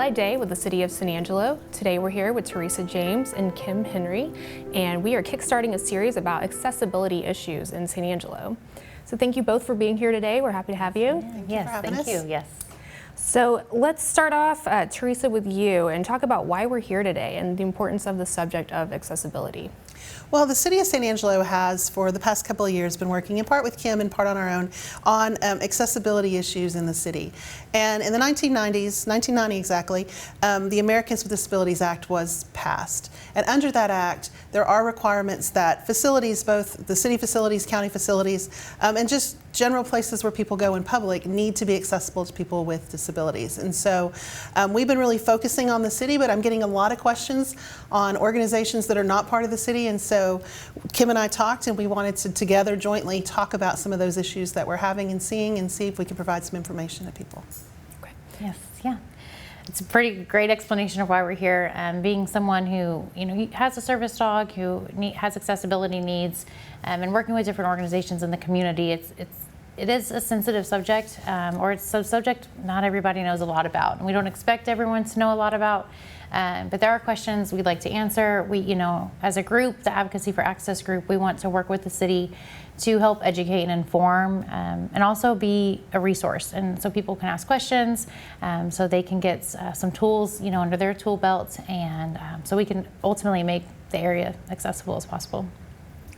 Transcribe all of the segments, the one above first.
by Day with the City of San Angelo. Today we're here with Teresa James and Kim Henry, and we are kickstarting a series about accessibility issues in San Angelo. So thank you both for being here today. We're happy to have you. Thank you. Yes. So let's start off, Teresa, with you and talk about why we're here today and the importance of the subject of accessibility. Well, the City of San Angelo has, for the past couple of years, been working in part with Kim and part on our own on accessibility issues in the city. And in the 1990s, 1990 exactly, the Americans with Disabilities Act was passed. And under that act, there are requirements that facilities, both the city facilities, county facilities, and just general places where people go in public need to be accessible to people with disabilities. And so we've been really focusing on the city, but I'm getting a lot of questions on organizations that are not part of the city. And so Kim and I talked, and we wanted to together jointly talk about some of those issues that we're having and seeing, and see if we can provide some information to people. Okay. Yes, yeah. It's a pretty great explanation of why we're here. Being someone who, has a service dog, who has accessibility needs, and working with different organizations in the community, it is a sensitive subject, or it's a subject not everybody knows a lot about. And we don't expect everyone to know a lot about, but there are questions we'd like to answer. We, as a group, the Advocacy for Access group, we want to work with the city to help educate and inform, and also be a resource. And so people can ask questions, so they can get some tools, under their tool belt, and so we can ultimately make the area accessible as possible.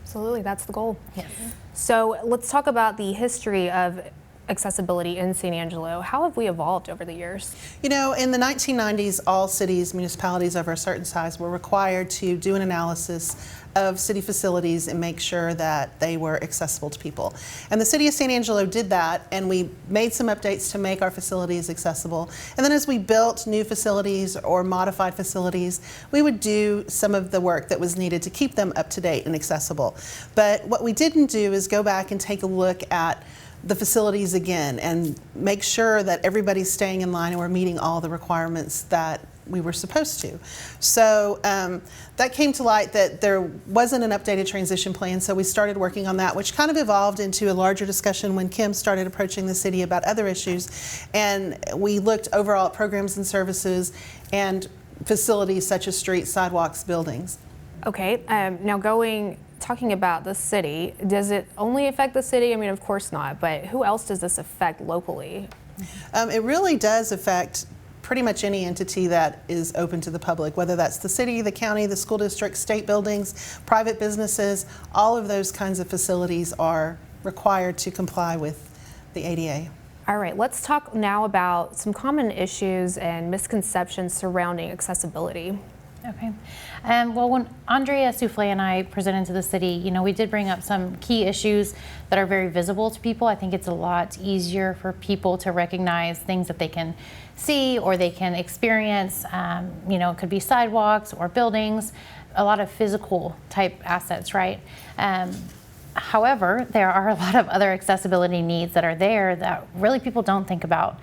Absolutely, that's the goal. Yes. So let's talk about the history of accessibility in San Angelo. How have we evolved over the years? In the 1990s, all cities, municipalities over a certain size were required to do an analysis of city facilities and make sure that they were accessible to people. And the City of San Angelo did that, and we made some updates to make our facilities accessible. And then as we built new facilities or modified facilities, we would do some of the work that was needed to keep them up to date and accessible. But what we didn't do is go back and take a look at the facilities again and make sure that everybody's staying in line and we're meeting all the requirements that we were supposed to. So that came to light that there wasn't an updated transition plan, so we started working on that, which kind of evolved into a larger discussion when Kim started approaching the city about other issues. And we looked overall at programs and services and facilities such as streets, sidewalks, buildings. Okay, now talking about the city, does it only affect the city? I mean, of course not, but who else does this affect locally? It really does affect pretty much any entity that is open to the public, whether that's the city, the county, the school district, state buildings, private businesses. All of those kinds of facilities are required to comply with the ADA. All right, let's talk now about some common issues and misconceptions surrounding accessibility. Okay. Well, when Andrea Souffle and I presented to the city, we did bring up some key issues that are very visible to people. I think it's a lot easier for people to recognize things that they can see or they can experience. It could be sidewalks or buildings, a lot of physical type assets, right? However, there are a lot of other accessibility needs that are there that really people don't think about,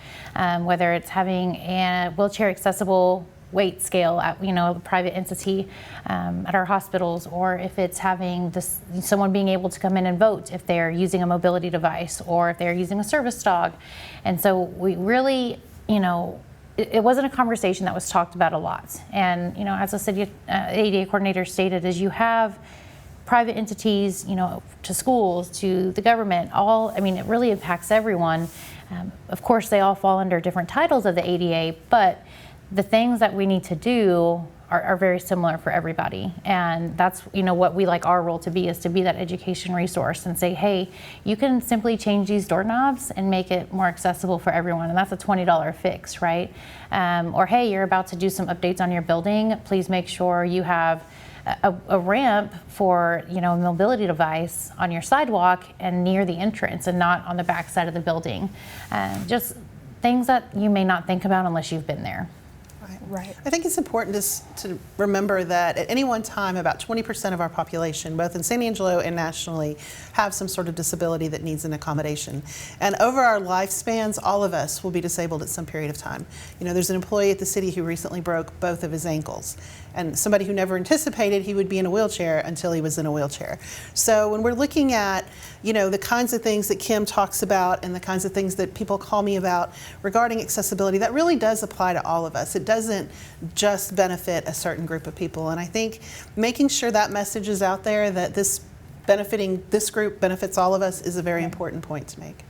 whether it's having a wheelchair accessible weight scale at a private entity at our hospitals, or if it's having someone being able to come in and vote if they're using a mobility device or if they're using a service dog. And so we really, it wasn't a conversation that was talked about a lot. And as the city ADA coordinator stated, is you have private entities, to schools, to the government, it really impacts everyone. Of course, they all fall under different titles of the ADA, but the things that we need to do are very similar for everybody. And that's, what we like our role to be, is to be that education resource and say, hey, you can simply change these doorknobs and make it more accessible for everyone. And that's a $20 fix, right? Or, hey, you're about to do some updates on your building. Please make sure you have a ramp for, a mobility device on your sidewalk and near the entrance and not on the back side of the building. Just things that you may not think about unless you've been there. Right. I think it's important to remember that at any one time, about 20% of our population, both in San Angelo and nationally, have some sort of disability that needs an accommodation. And over our lifespans, all of us will be disabled at some period of time. There's an employee at the city who recently broke both of his ankles. And somebody who never anticipated he would be in a wheelchair until he was in a wheelchair. So when we're looking at, the kinds of things that Kim talks about and the kinds of things that people call me about regarding accessibility, that really does apply to all of us. It does doesn't just benefit a certain group of people. And I think making sure that message is out there, that this group benefits all of us, is a very important point to make.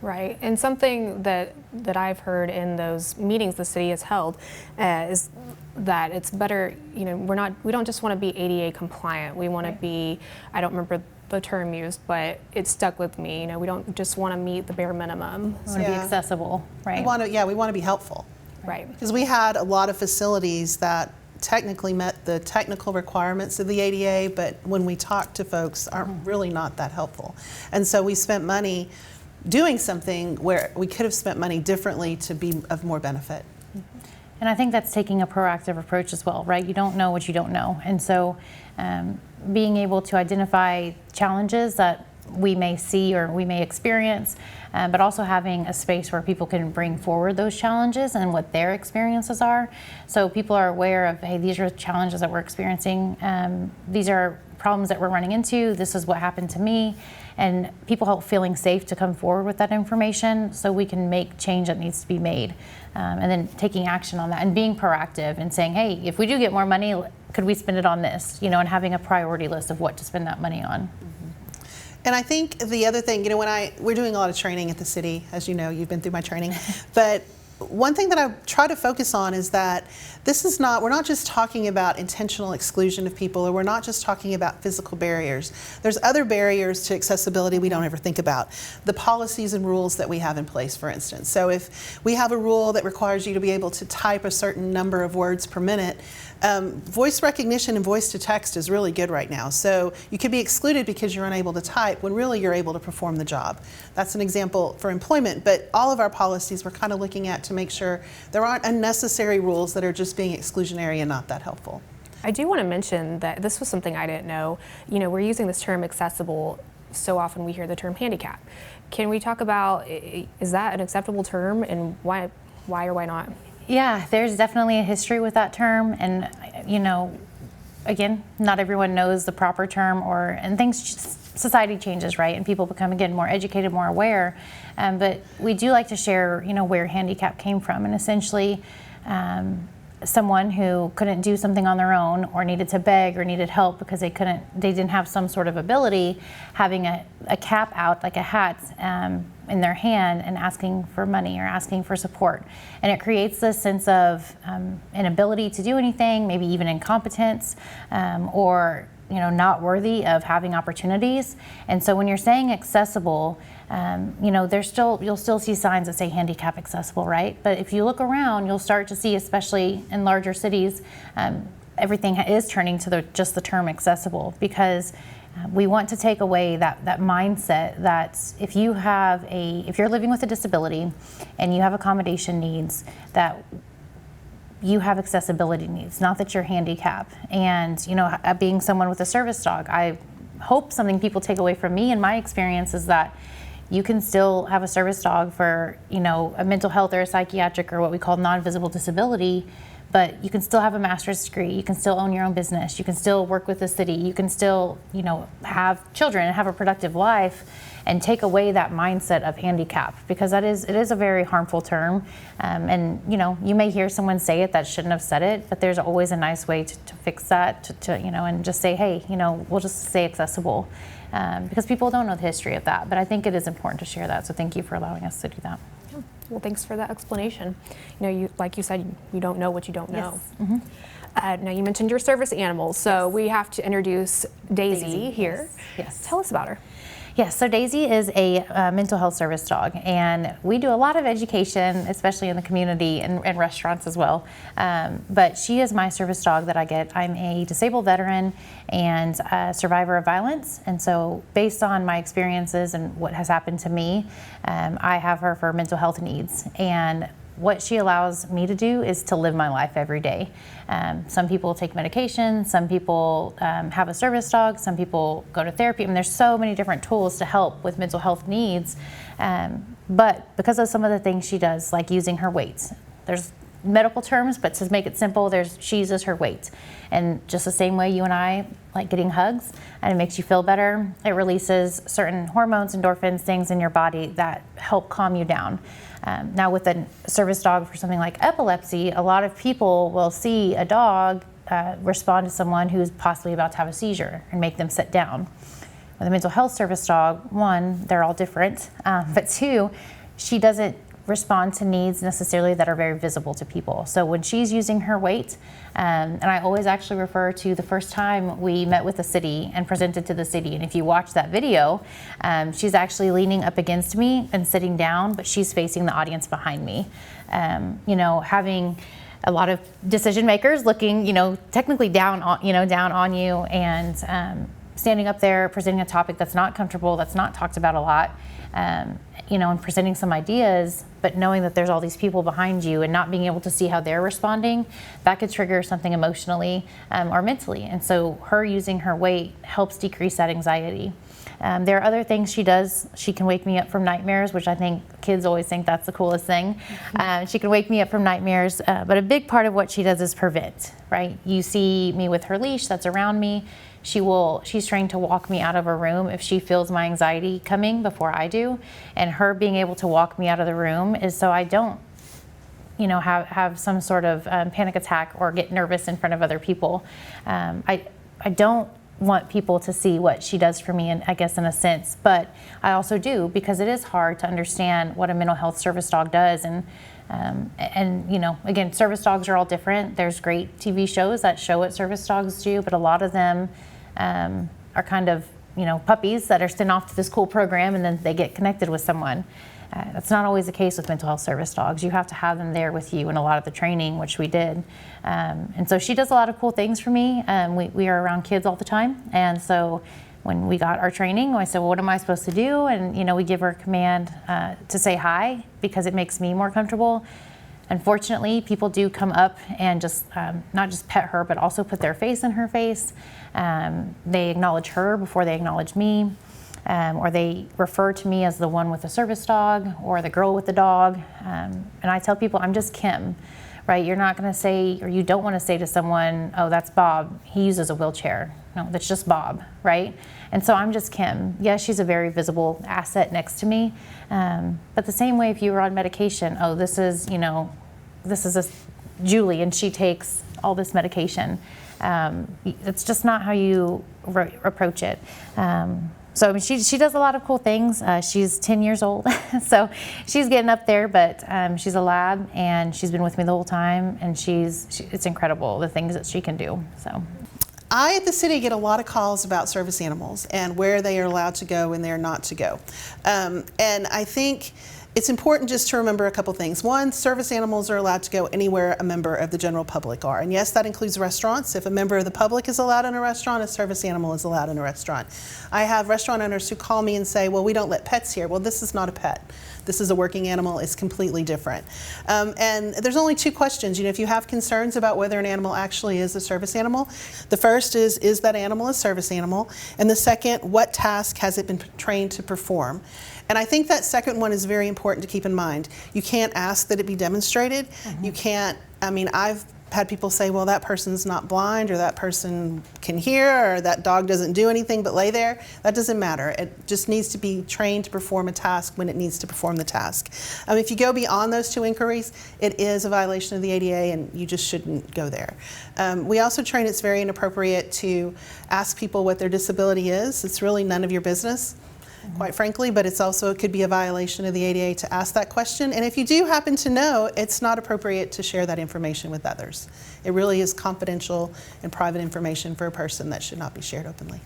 Right, and something that I've heard in those meetings the city has held is that it's better, you know, we don't just want to be ADA compliant. We want to be, I don't remember the term used, but it stuck with me. You know, we don't just want to meet the bare minimum. We want to be accessible, right? We want to be helpful. Right. Because we had a lot of facilities that technically met the technical requirements of the ADA, but when we talk to folks, aren't really not that helpful. And so we spent money doing something where we could have spent money differently to be of more benefit. And I think that's taking a proactive approach as well, right? You don't know what you don't know. And so being able to identify challenges that we may see or we may experience, but also having a space where people can bring forward those challenges and what their experiences are. So people are aware of, hey, these are challenges that we're experiencing. These are problems that we're running into. This is what happened to me. And people feeling safe to come forward with that information so we can make change that needs to be made. And then taking action on that and being proactive and saying, hey, if we do get more money, could we spend it on this? You know, and having a priority list of what to spend that money on. And I think the other thing, you know, we're doing a lot of training at the city, as you know, you've been through my training, but one thing that I try to focus on is that we're not just talking about intentional exclusion of people, or we're not just talking about physical barriers. There's other barriers to accessibility we don't ever think about. The policies and rules that we have in place, for instance. So if we have a rule that requires you to be able to type a certain number of words per minute, voice recognition and voice to text is really good right now. So you could be excluded because you're unable to type when really you're able to perform the job. That's an example for employment, but all of our policies we're kind of looking at to make sure there aren't unnecessary rules that are just being exclusionary and not that helpful. I do want to mention that this was something I didn't know. You know, we're using this term accessible. So often we hear the term handicap. Can we talk about, is that an acceptable term, and why or why not? Yeah, there's definitely a history with that term, and you know, again, not everyone knows the proper term, and society changes, right? And people become, again, more educated, more aware. But we do like to share, you know, where handicap came from, and essentially, someone who couldn't do something on their own, or needed to beg, or needed help because they didn't have some sort of ability, having a cap out, like a hat, in their hand, and asking for money or asking for support. And it creates this sense of inability to do anything, maybe even incompetence, or you know, not worthy of having opportunities. And so when you're saying accessible, you know, you'll still see signs that say handicap accessible, right? But if you look around, you'll start to see, especially in larger cities, everything is turning to just the term accessible, because we want to take away that mindset that if you're living with a disability and you have accommodation needs, that you have accessibility needs, not that you're handicapped. And you know, being someone with a service dog, I hope something people take away from me and my experience is that you can still have a service dog for, you know, a mental health or a psychiatric or what we call non-visible disability, but you can still have a master's degree, you can still own your own business, you can still work with the city, you can still, you know, have children and have a productive life, and take away that mindset of handicap, because it is a very harmful term. And you know, you may hear someone say it that shouldn't have said it, but there's always a nice way to fix that, to you know, and just say, hey, you know, we'll just say accessible, because people don't know the history of that. But I think it is important to share that. So thank you for allowing us to do that. Well, thanks for that explanation. You know, like you said, you don't know what you don't know. Yes. Mm-hmm. Now you mentioned your service animals, so we have to introduce Daisy here. Yes. Tell us about her. Yes, so Daisy is a mental health service dog, and we do a lot of education, especially in the community and restaurants as well. But she is my service dog that I get. I'm a disabled veteran and a survivor of violence, and so based on my experiences and what has happened to me, I have her for mental health needs. And what she allows me to do is to live my life every day. Some people take medication, some people have a service dog, some people go to therapy. I mean, there's so many different tools to help with mental health needs. But because of some of the things she does, like using her weights, there's medical terms, but to make it simple, she uses her weight. And just the same way you and I like getting hugs and it makes you feel better, it releases certain hormones, endorphins, things in your body that help calm you down. Now with a service dog for something like epilepsy, a lot of people will see a dog respond to someone who's possibly about to have a seizure and make them sit down. With a mental health service dog, one, they're all different, but two, she doesn't respond to needs necessarily that are very visible to people. So when she's using her weight, and I always actually refer to the first time we met with the city and presented to the city, and if you watch that video, she's actually leaning up against me and sitting down, but she's facing the audience behind me. Having a lot of decision makers looking, technically down on you, and standing up there presenting a topic that's not comfortable, that's not talked about a lot, and presenting some ideas, but knowing that there's all these people behind you and not being able to see how they're responding, that could trigger something emotionally or mentally. And so her using her weight helps decrease that anxiety. There are other things she does. She can wake me up from nightmares, which I think kids always think that's the coolest thing. She can wake me up from nightmares, but a big part of what she does is prevent, right? You see me with her leash that's around me. She's trained to walk me out of a room if she feels my anxiety coming before I do. And her being able to walk me out of the room is so I don't, have some sort of panic attack or get nervous in front of other people. I don't want people to see what she does for me, and I guess in a sense, but I also do, because it is hard to understand what a mental health service dog does. And again, service dogs are all different. There's great TV shows that show what service dogs do, but a lot of them are kind of, puppies that are sent off to this cool program and then they get connected with someone. That's not always the case with mental health service dogs. You have to have them there with you in a lot of the training, which we did. And so she does a lot of cool things for me. We are around kids all the time. And so when we got our training, I said, well, what am I supposed to do? And, we give her a command to say hi, because it makes me more comfortable. Unfortunately, people do come up and just not just pet her, but also put their face in her face. They acknowledge her before they acknowledge me, or they refer to me as the one with the service dog or the girl with the dog. And I tell people, I'm just Kim, right? You're not going to say, or you don't want to say to someone, oh, that's Bob. He uses a wheelchair. No, that's just Bob, right? And so I'm just Kim. Yes, she's a very visible asset next to me. But the same way if you were on medication, oh, this is Julie and she takes all this medication. It's just not how you approach it. So I mean, she does a lot of cool things. She's 10 years old, so she's getting up there, but she's a lab and she's been with me the whole time, and it's incredible the things that she can do. So. I at the city get a lot of calls about service animals and where they are allowed to go and they're not to go. And I think it's important just to remember a couple things. One, service animals are allowed to go anywhere a member of the general public are. And yes, that includes restaurants. If a member of the public is allowed in a restaurant, a service animal is allowed in a restaurant. I have restaurant owners who call me and say, well, we don't let pets here. Well, this is not a pet. This is a working animal. It's completely different. And there's only two questions. If you have concerns about whether an animal actually is a service animal, the first is that animal a service animal? And the second, what task has it been trained to perform? And I think that second one is very important to keep in mind. You can't ask that it be demonstrated. You can't, I've had people say, well, that person's not blind, or that person can hear, or that dog doesn't do anything but lay there. That doesn't matter. It just needs to be trained to perform a task when it needs to perform the task. If you go beyond those two inquiries, it is a violation of the ADA and you just shouldn't go there. We also train it's very inappropriate to ask people what their disability is. It's really none of your business, quite frankly, but it could be a violation of the ADA to ask that question. And if you do happen to know, it's not appropriate to share that information with others. It really is confidential and private information for a person that should not be shared openly.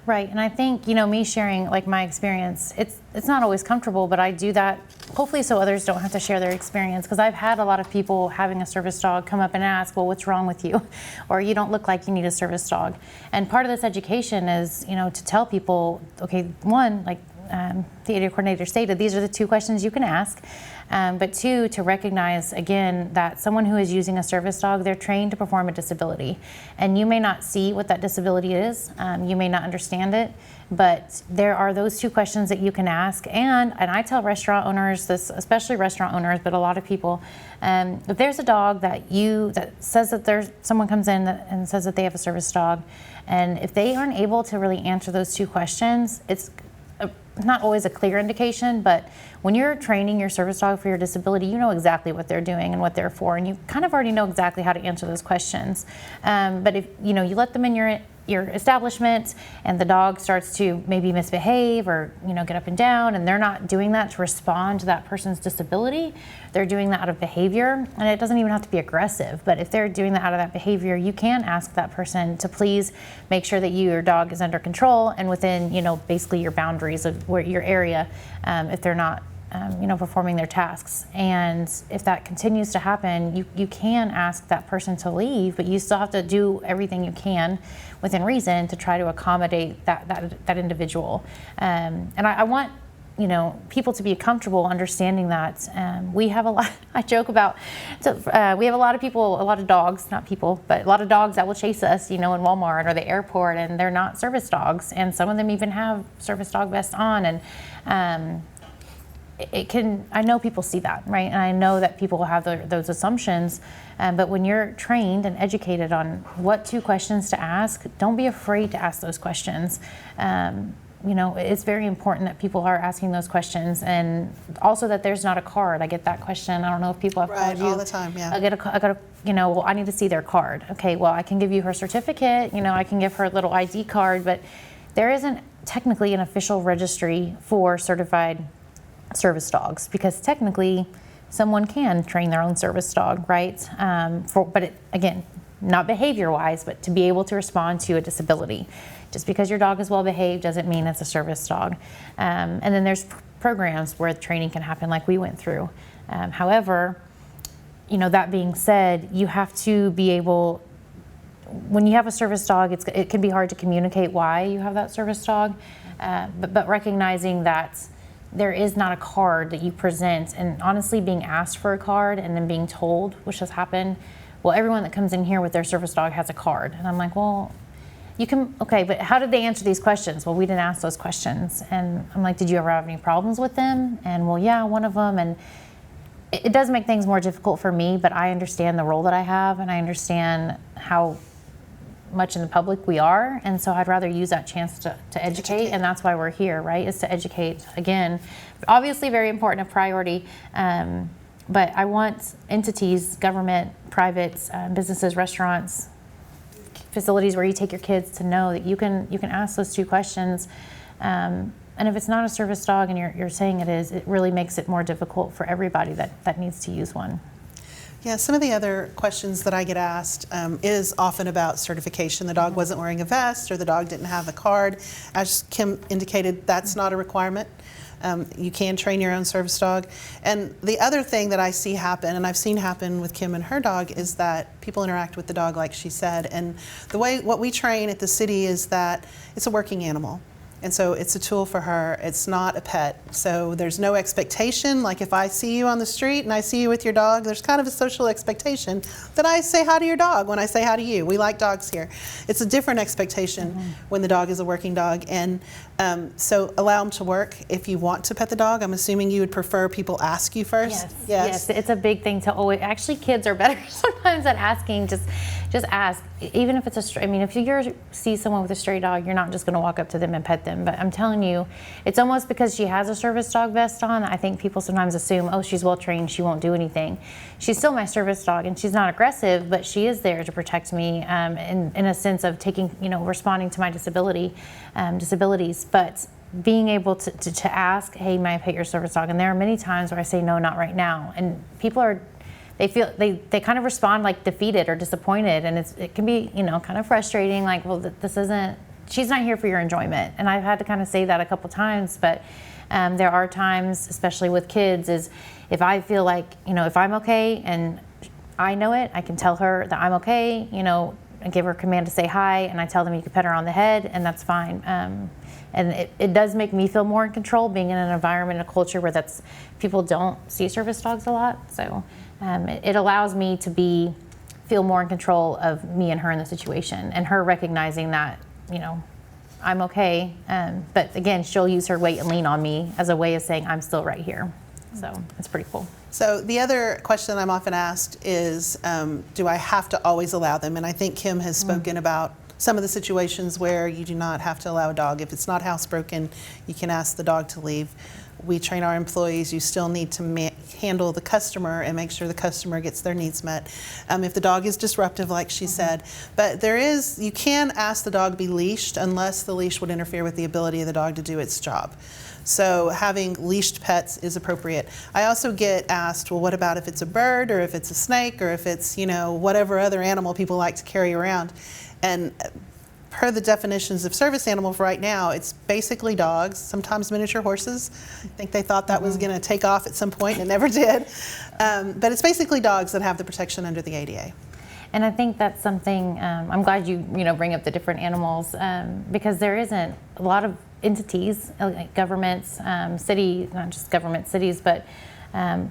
Right, and I think, me sharing like my experience, it's not always comfortable, but I do that hopefully so others don't have to share their experience, because I've had a lot of people having a service dog come up and ask, well, what's wrong with you? Or you don't look like you need a service dog. And part of this education is, to tell people, okay, one, like the area coordinator stated, these are the 2 questions you can ask. But 2, to recognize again that someone who is using a service dog, they're trained to perform a disability. And you may not see what that disability is, you may not understand it, but there are those 2 questions that you can ask. And I tell restaurant owners this, especially restaurant owners, but a lot of people, if there's a dog that says that there's someone comes in and says that they have a service dog, and if they aren't able to really answer those 2 questions, it's not always a clear indication, but when you're training your service dog for your disability, you know exactly what they're doing and what they're for, and you kind of already know exactly how to answer those questions. But if you let them in your establishment and the dog starts to maybe misbehave or get up and down, and they're not doing that to respond to that person's disability, they're doing that out of behavior, and it doesn't even have to be aggressive, but if they're doing that out of that behavior, you can ask that person to please make sure that your dog is under control and within basically your boundaries of your area, if they're not performing their tasks. And if that continues to happen, you can ask that person to leave, but you still have to do everything you can within reason to try to accommodate that individual. And I want people to be comfortable understanding that we have a lot, I joke about, we have a lot of people, a lot of dogs, not people, but a lot of dogs that will chase us, in Walmart or the airport, and they're not service dogs. And some of them even have service dog vests on. And I know people see that, right? And I know that people have those assumptions, but when you're trained and educated on what 2 questions to ask, don't be afraid to ask those questions. It's very important that people are asking those questions, and also that there's not a card. I get that question. I don't know if people have called you all the time. Yeah. I got a well, I need to see their card. Okay, well, I can give you her certificate. I can give her a little ID card, but there isn't technically an official registry for certified service dogs, because technically someone can train their own service dog, right? Again, not behavior-wise, but to be able to respond to a disability. Just because your dog is well behaved doesn't mean it's a service dog. And then there's programs where the training can happen, like we went through. However, that being said, you have to be able. When you have a service dog, it can be hard to communicate why you have that service dog, but recognizing that there is not a card that you present, and honestly being asked for a card and then being told, which has happened, well, everyone that comes in here with their service dog has a card. And I'm like, well, you can, okay, but how did they answer these questions? Well, we didn't ask those questions. And I'm like, did you ever have any problems with them? And well, yeah, one of them. And it does make things more difficult for me, but I understand the role that I have, and I understand how much in the public we are, and so I'd rather use that chance to educate, and that's why we're here, right, is to educate. Again, obviously very important, a priority, but I want entities, government, private, businesses, restaurants, facilities where you take your kids to know that you can ask those 2 questions, and if it's not a service dog and you're saying it is, it really makes it more difficult for everybody that needs to use one. Yeah, some of the other questions that I get asked is often about certification. The dog wasn't wearing a vest, or the dog didn't have a card. As Kim indicated, that's not a requirement. You can train your own service dog. And the other thing that I see happen, and I've seen happen with Kim and her dog, is that people interact with the dog like she said. And what we train at the city is that it's a working animal. And so it's a tool for her. It's not a pet. So there's no expectation. Like if I see you on the street and I see you with your dog, there's kind of a social expectation that I say hi to your dog when I say hi to you. We like dogs here. It's a different expectation when the dog is a working dog. And so allow them to work. If you want to pet the dog, I'm assuming you would prefer people ask you first? Yes. It's a big thing to always, actually kids are better sometimes at asking, just ask. Even if it's a stray, I mean, if you see someone with a stray dog, you're not just gonna walk up to them and pet them. But I'm telling you, it's almost because she has a service dog vest on, I think people sometimes assume, oh, she's well trained, she won't do anything. She's still my service dog, and she's not aggressive, but she is there to protect me in a sense of taking, responding to my disabilities. But being able to ask, hey, may I pet your service dog? And there are many times where I say, no, not right now. And people they kind of respond like defeated or disappointed, and it can be, kind of frustrating, like, well, she's not here for your enjoyment. And I've had to kind of say that a couple times, but there are times, especially with kids, is if I feel like, if I'm okay and I know it, I can tell her that I'm okay, I give her a command to say hi, and I tell them you can pet her on the head, and that's fine. And it does make me feel more in control being in an environment, a culture where people don't see service dogs a lot. So it allows me to feel more in control of me and her in the situation, and her recognizing that, I'm okay. But again, she'll use her weight and lean on me as a way of saying I'm still right here. So it's pretty cool. So the other question I'm often asked is, do I have to always allow them? And I think Kim has spoken about some of the situations where you do not have to allow a dog. If it's not housebroken, you can ask the dog to leave. We train our employees, you still need to handle the customer and make sure the customer gets their needs met. If the dog is disruptive, like she said. But you can ask the dog to be leashed unless the leash would interfere with the ability of the dog to do its job. So having leashed pets is appropriate. I also get asked, well, what about if it's a bird, or if it's a snake, or if it's, whatever other animal people like to carry around? And per the definitions of service animal for right now, it's basically dogs, sometimes miniature horses. I think they thought that was going to take off at some point, and it never did. But it's basically dogs that have the protection under the ADA. And I think that's something, I'm glad you bring up the different animals, because there isn't a lot of entities, like governments, not just government, cities, but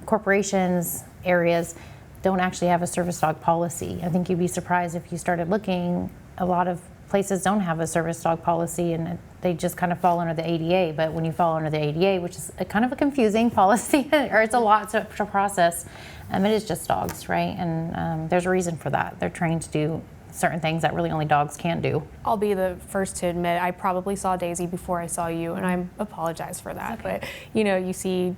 corporations, areas, don't actually have a service dog policy. I think you'd be surprised if you started looking. A lot of places don't have a service dog policy, and they just kind of fall under the ADA. But when you fall under the ADA, which is kind of a confusing policy, or it's a lot to process, it is just dogs, right? And there's a reason for that. They're trained to do certain things that really only dogs can do. I'll be the first to admit I probably saw Daisy before I saw you, and I apologize for that. Okay. But you see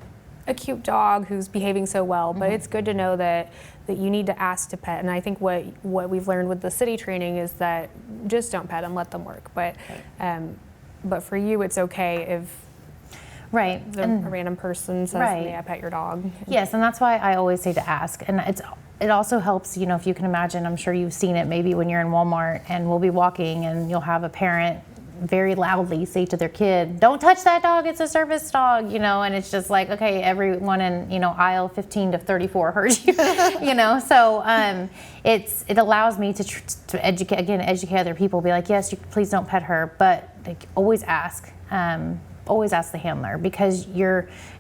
a cute dog who's behaving so well, but it's good to know that you need to ask to pet. And I think what we've learned with the city training is that just don't pet them, let them work. But for you, it's okay if right. a random person says, "May I pet your dog?" Yes, and that's why I always say to ask. And it also helps, if you can imagine, I'm sure you've seen it maybe when you're in Walmart and we'll be walking and you'll have a parent very loudly say to their kid, "Don't touch that dog, it's a service dog," and it's just like, okay, everyone in, aisle 15 to 34 heard you, so it allows me to educate other people, be like, yes, please don't pet her, but always ask. Always ask the handler, because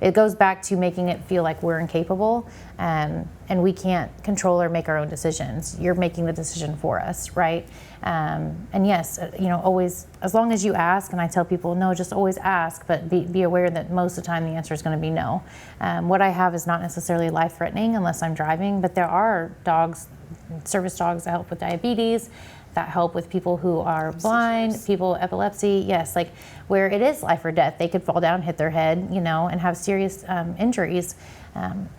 it goes back to making it feel like we're incapable, and we can't control or make our own decisions. You're making the decision for us, right? And yes, always, as long as you ask, and I tell people, no, just always ask, but be aware that most of the time the answer is going to be no. What I have is not necessarily life-threatening unless I'm driving, but there are service dogs that help with diabetes, that help with people who are blind, people epilepsy, yes, like where it is life or death. They could fall down, hit their head, and have serious injuries.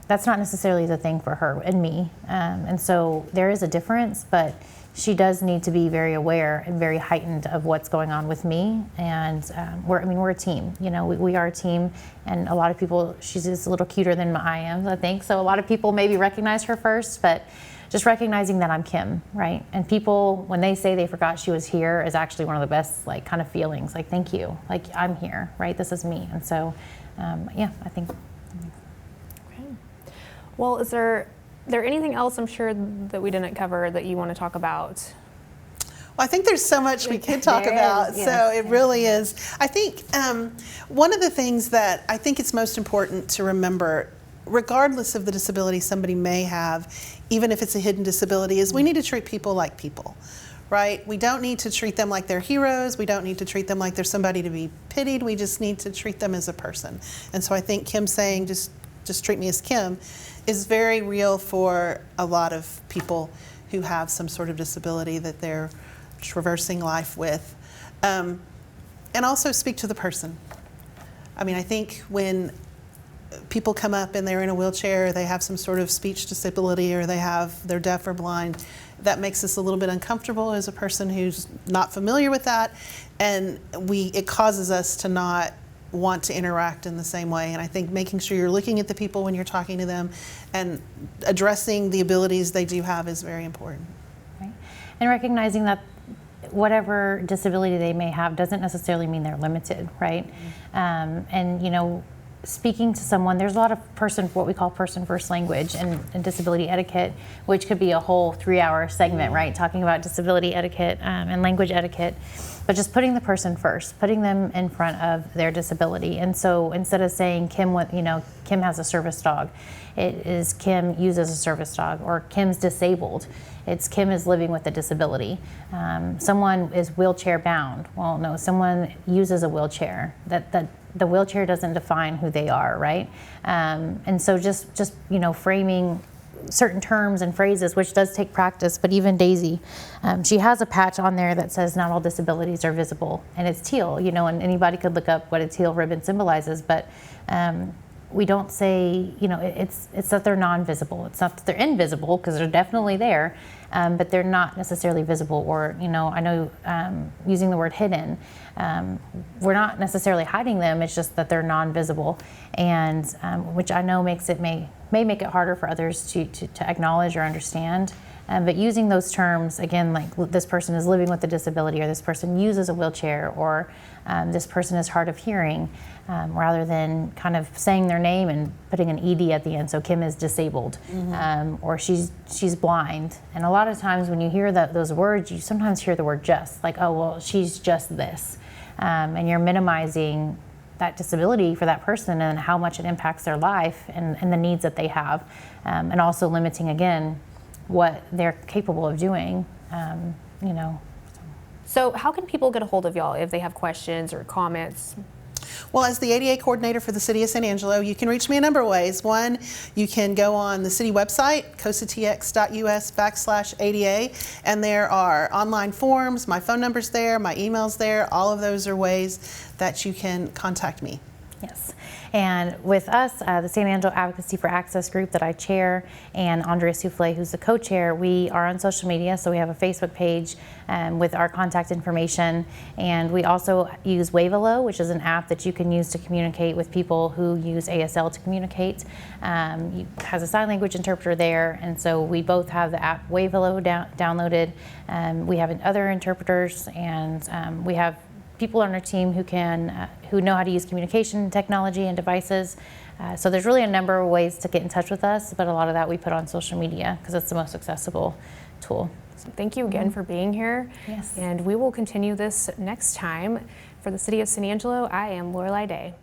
That's not necessarily the thing for her and me. And so there is a difference, but she does need to be very aware and very heightened of what's going on with me. And we're a team, we are a team, and a lot of people, she's just a little cuter than I am, I think. So a lot of people maybe recognize her first, but just recognizing that I'm Kim, right? And people, when they say they forgot she was here, is actually one of the best, kind of feelings. Like, thank you. Like, I'm here, right? This is me. And so, I think. Okay. Well, is there anything else, I'm sure, that we didn't cover that you want to talk about? Well, I think there's so much we could talk about, so it really is. I think one of the things that I think it's most important to remember, regardless of the disability somebody may have, even if it's a hidden disability, is we need to treat people like people, right? We don't need to treat them like they're heroes. We don't need to treat them like they're somebody to be pitied. We just need to treat them as a person. And so I think Kim saying, just treat me as Kim, is very real for a lot of people who have some sort of disability that they're traversing life with. And also speak to the person. I mean, I think when people come up and they're in a wheelchair, they have some sort of speech disability, or they're deaf or blind, that makes us a little bit uncomfortable as a person who's not familiar with that, and it causes us to not want to interact in the same way. And I think making sure you're looking at the people when you're talking to them and addressing the abilities they do have is very important. Right. And recognizing that whatever disability they may have doesn't necessarily mean they're limited, right? And speaking to someone, there's a lot of what we call person first language and disability etiquette, which could be a whole 3-hour segment, right? Talking about disability etiquette and language etiquette, but just putting the person first, putting them in front of their disability. And so instead of saying Kim has a service dog, it is Kim uses a service dog, or Kim's disabled. It's Kim is living with a disability. Someone is wheelchair bound. Well, no, someone uses a wheelchair. That the wheelchair doesn't define who they are, right? And so just framing certain terms and phrases, which does take practice. But even Daisy, she has a patch on there that says not all disabilities are visible, and it's teal. And anybody could look up what a teal ribbon symbolizes, but. We don't say, it's that they're non-visible. It's not that they're invisible, because they're definitely there, but they're not necessarily visible. Or, I know using the word hidden, we're not necessarily hiding them. It's just that they're non-visible, and which I know may make it harder for others to acknowledge or understand. But using those terms, again, like this person is living with a disability, or this person uses a wheelchair, or this person is hard of hearing, rather than kind of saying their name and putting an ED at the end. So Kim is disabled, or she's blind. And a lot of times when you hear those words, you sometimes hear the word just, like, oh, well, she's just this. And you're minimizing that disability for that person and how much it impacts their life and the needs that they have. And also limiting, again, what they're capable of doing, So how can people get a hold of y'all if they have questions or comments? Well, as the ADA coordinator for the City of San Angelo, you can reach me a number of ways. One, you can go on the city website, cosatx.us/ADA, and there are online forms. My phone number's there, my email's there. All of those are ways that you can contact me. Yes. And with us, the San Angelo Advocacy for Access group that I chair, and Andrea Souffle, who's the co-chair, we are on social media. So we have a Facebook page with our contact information. And we also use Wavelo, which is an app that you can use to communicate with people who use ASL to communicate. It has a sign language interpreter there. And so we both have the app Wavelo downloaded. We have other interpreters, and we have people on our team who know how to use communication technology and devices. So there's really a number of ways to get in touch with us, but a lot of that we put on social media because it's the most accessible tool. So thank you again for being here. Yes. And we will continue this next time. For the City of San Angelo, I am Lorelei Day.